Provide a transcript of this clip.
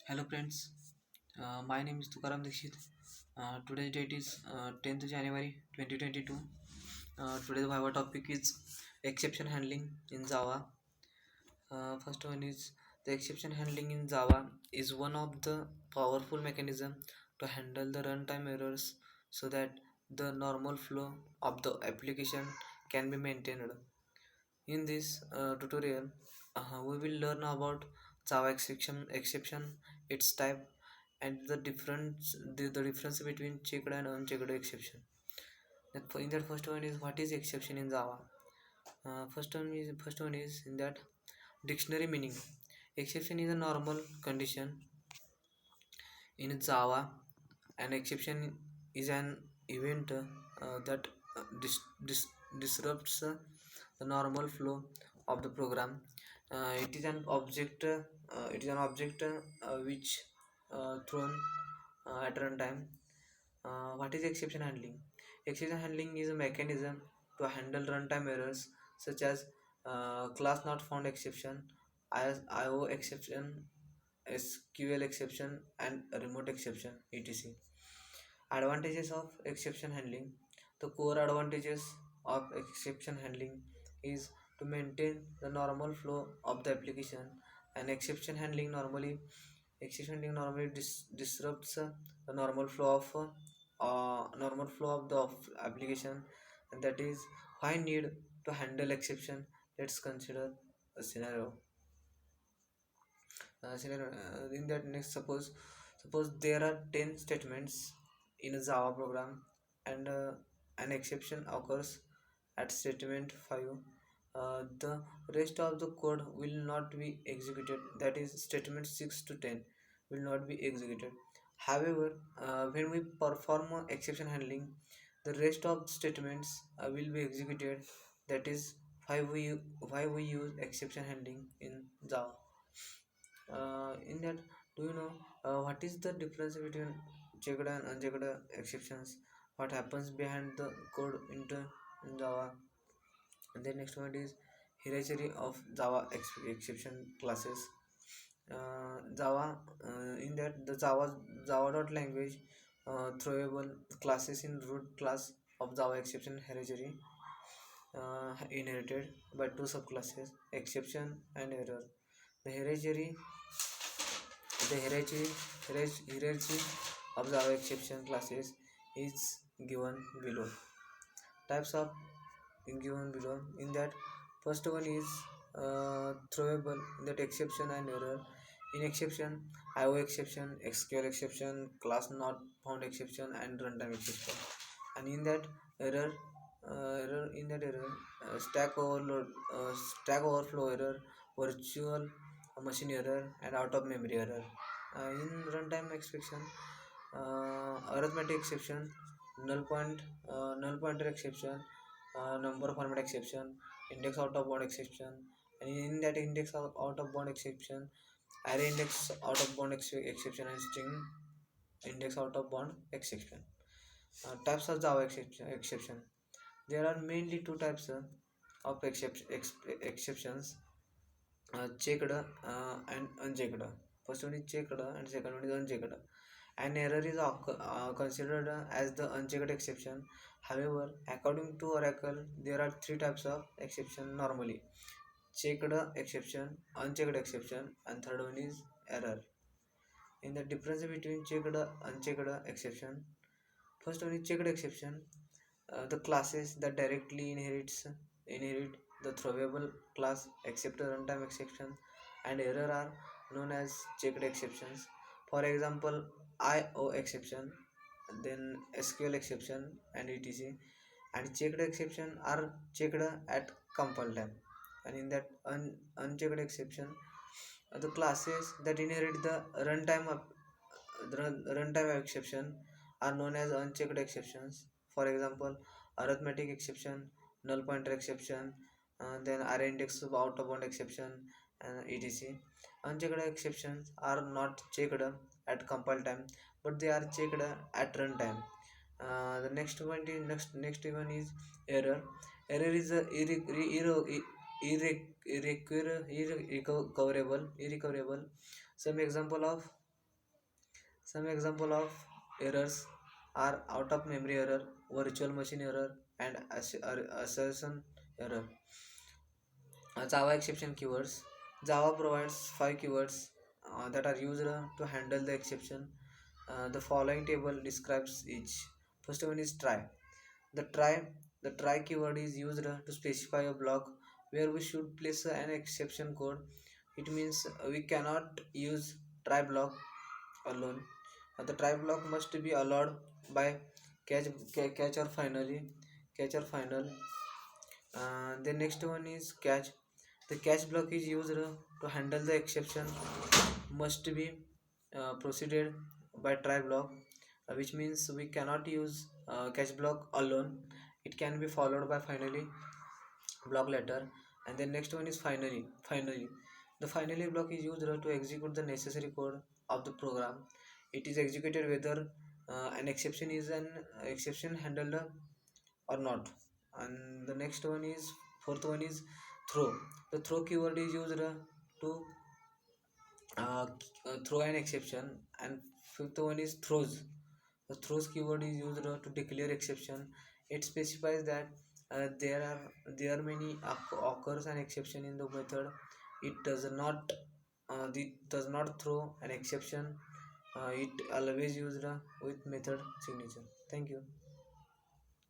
Hello friends, my name is Tukaram Dikshit. Today's date is 10th January 2022. Today's Viva topic is exception handling in Java. First one is the exception handling in Java is one of the powerful mechanism to handle the runtime errors so that the normal flow of the application can be maintained. In this tutorial, we will learn about Java exception, its type, and the difference between checked and unchecked exception. In that first one is what is exception in Java. First one is in that dictionary meaning. Exception is a normal condition in Java. An exception is an event that disrupts the normal flow of the program. It is an object which thrown at runtime. What is exception handling? Exception handling is a mechanism to handle runtime errors such as class not found exception, IO exception, SQL exception, and remote exception, etc. Advantages of exception handling. The core advantages of exception handling is to maintain the normal flow of the application. And exception handling normally disrupts the normal flow of the application, and that is why need to handle exception. Let's consider a scenario. In that next, suppose there are 10 statements in a Java program, and an exception occurs at statement 5. The rest of the code will not be executed, that is statement 6 to 10 will not be executed. However, when we perform exception handling, the rest of statements will be executed. That is why we use exception handling in Java. In that, do you know what is the difference between checked and unchecked exceptions? What happens behind the code in Java? And the next one is hierarchy of Java exception classes. Java in that the Java dot language throwable classes in root class of Java exception hierarchy inherited by two subclasses exception and error. The hierarchy of Java exception classes is given below. Types of given below. In that, first one is throwable. In that, exception and error. In exception, IO exception, SQL exception, class not found exception, and runtime exception. And in that error, stack overflow error, virtual machine error, and out of memory error. In runtime exception, arithmetic exception, null pointer exception, number format exception, index out of bound exception, and in that index out of bound exception, array index out of bound exception, and string index out of bound exception. Types of Java exception. There are mainly two types of exceptions: checked and unchecked. First one is checked and second one is unchecked. An error is considered as the unchecked exception. However, according to Oracle, there are three types of exception normally: checked exception, unchecked exception, and third one is error. In the difference between checked unchecked exception, first one is checked exception. The classes that directly inherit the throwable class except runtime exception and error are known as checked exceptions. For example, IO exception, then SQL exception, and etc. And checked exception are checked at compile time. And in that unchecked exception, the classes that inherit the runtime exception are known as unchecked exceptions. For example, arithmetic exception, null pointer exception, then array index of out of bound exception, etc. Unchecked exceptions are not checked at compile time, but they are checked at runtime. The next one is error. Error is a irrecoverable. Some example of Some example of errors are out of memory error, virtual machine error, and assertion error. Java exception keywords. Java provides 5 keywords that are used to handle the exception. The following table describes each. First one is try. The try the try keyword is used to specify a block where we should place an exception code. It means we cannot use try block alone. The try block must be allowed by catch, catch or finally catch or final. The next one is catch. The catch block is used to handle the exception must be proceeded by try block, which means we cannot use catch block alone. It can be followed by finally block later. And then next one is finally. The finally block is used to execute the necessary code of the program. It is executed whether an exception handled or not. And the next one is fourth one is throw. The throw keyword is used to throw an exception. And fifth one is throws. The throws keyword is used to declare exception. It specifies that there are many occurs an exception in the method. It does not throw an exception. It always used with method signature. Thank you.